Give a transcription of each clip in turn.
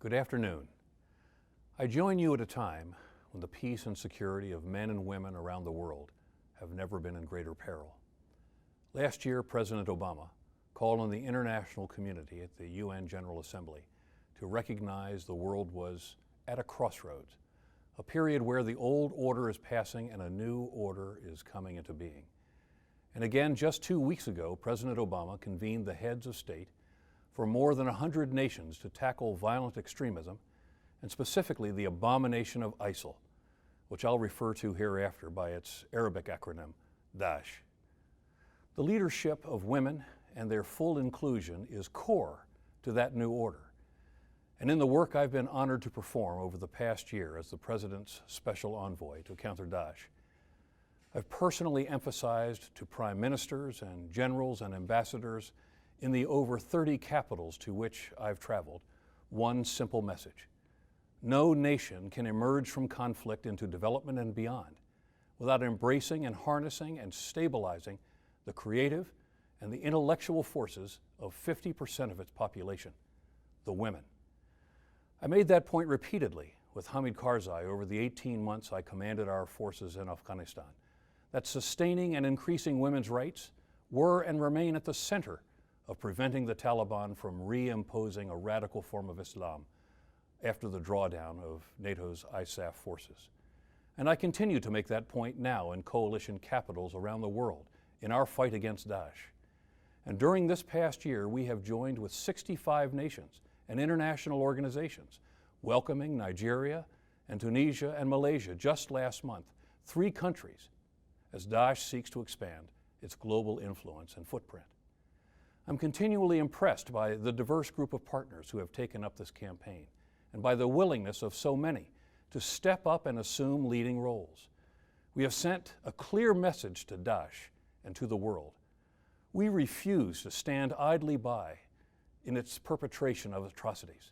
Good afternoon. I join you at a time when the peace and security of men and women around the world have never been in greater peril. Last year, President Obama called on the international community at the UN General Assembly to recognize the world was at a crossroads, a period where the old order is passing and a new order is coming into being. And again, just 2 weeks ago, President Obama convened the heads of state for more than 100 nations to tackle violent extremism, and specifically the abomination of ISIL, which I'll refer to hereafter by its Arabic acronym, Daesh. The leadership of women and their full inclusion is core to that new order. And in the work I've been honored to perform over the past year as the President's Special Envoy to counter Daesh, I've personally emphasized to prime ministers and generals and ambassadors in the over 30 capitals to which I've traveled one simple message. No nation can emerge from conflict into development and beyond without embracing and harnessing and stabilizing the creative and the intellectual forces of 50% of its population, the women. I made that point repeatedly with Hamid Karzai over the 18 months I commanded our forces in Afghanistan, that sustaining and increasing women's rights were and remain at the center of preventing the Taliban from reimposing a radical form of Islam after the drawdown of NATO's ISAF forces. And I continue to make that point now in coalition capitals around the world in our fight against Daesh. And during this past year, we have joined with 65 nations and international organizations, welcoming Nigeria and Tunisia and Malaysia just last month, 3 countries, as Daesh seeks to expand its global influence and footprint. I'm continually impressed by the diverse group of partners who have taken up this campaign and by the willingness of so many to step up and assume leading roles. We have sent a clear message to Daesh and to the world. We refuse to stand idly by in its perpetration of atrocities.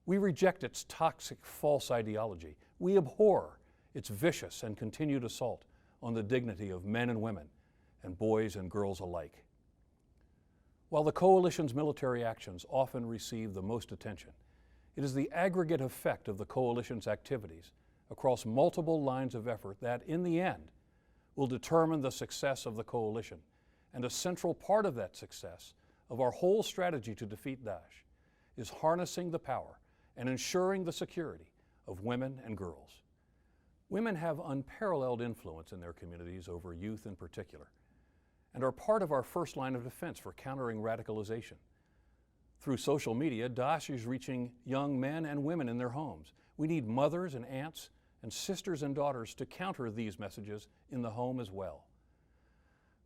We reject its toxic false ideology. We abhor its vicious and continued assault on the dignity of men and women and boys and girls alike. While the coalition's military actions often receive the most attention, it is the aggregate effect of the coalition's activities across multiple lines of effort that, in the end, will determine the success of the coalition, and a central part of that success of our whole strategy to defeat Daesh is harnessing the power and ensuring the security of women and girls. Women have unparalleled influence in their communities over youth in particular, and are part of our first line of defense for countering radicalization. Through social media, Daesh is reaching young men and women in their homes. We need mothers and aunts and sisters and daughters to counter these messages in the home as well.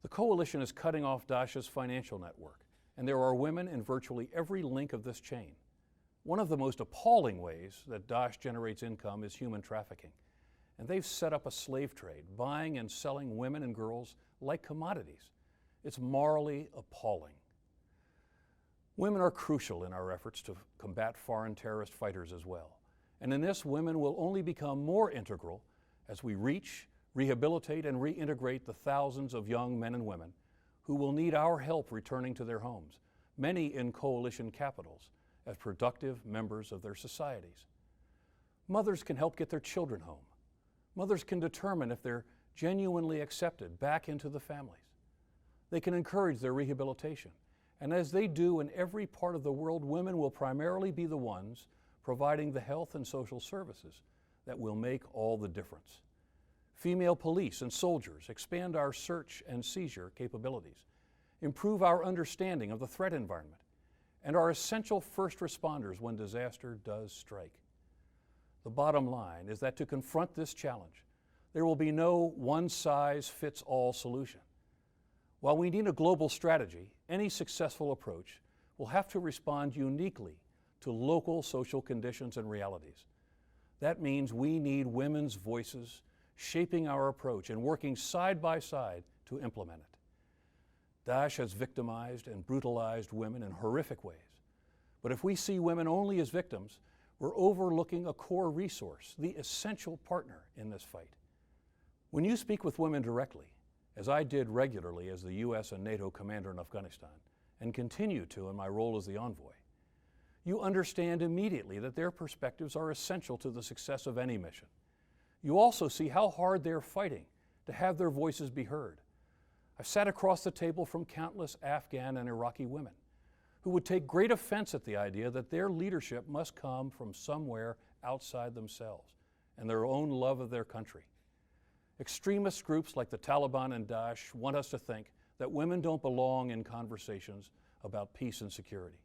The coalition is cutting off Daesh's financial network, and there are women in virtually every link of this chain. One of the most appalling ways that Daesh generates income is human trafficking, and they've set up a slave trade, buying and selling women and girls like commodities. It's morally appalling. Women are crucial in our efforts to combat foreign terrorist fighters as well. And in this, women will only become more integral as we reach, rehabilitate, and reintegrate the thousands of young men and women who will need our help returning to their homes, many in coalition capitals, as productive members of their societies. Mothers can help get their children home. Mothers can determine if they're genuinely accepted back into the families. They can encourage their rehabilitation. And as they do in every part of the world, women will primarily be the ones providing the health and social services that will make all the difference. Female police and soldiers expand our search and seizure capabilities, improve our understanding of the threat environment, and are essential first responders when disaster does strike. The bottom line is that to confront this challenge, there will be no one-size-fits-all solution. While we need a global strategy, any successful approach will have to respond uniquely to local social conditions and realities. That means we need women's voices shaping our approach and working side by side to implement it. Daesh has victimized and brutalized women in horrific ways. But if we see women only as victims, we're overlooking a core resource, the essential partner in this fight. When you speak with women directly, as I did regularly as the U.S. and NATO commander in Afghanistan, and continue to in my role as the envoy, You understand immediately that their perspectives are essential to the success of any mission. You also see how hard they're fighting to have their voices be heard. I've sat across the table from countless Afghan and Iraqi women who would take great offense at the idea that their leadership must come from somewhere outside themselves and their own love of their country. Extremist groups like the Taliban and Daesh want us to think that women don't belong in conversations about peace and security.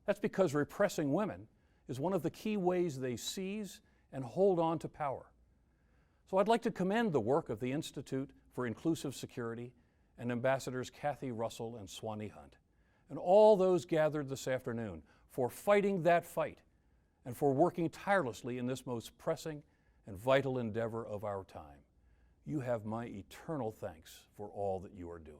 That's because repressing women is one of the key ways they seize and hold on to power. So I'd like to commend the work of the Institute for Inclusive Security and Ambassadors Kathy Russell and Swanee Hunt, and all those gathered this afternoon for fighting that fight and for working tirelessly in this most pressing and vital endeavor of our time. You have my eternal thanks for all that you are doing.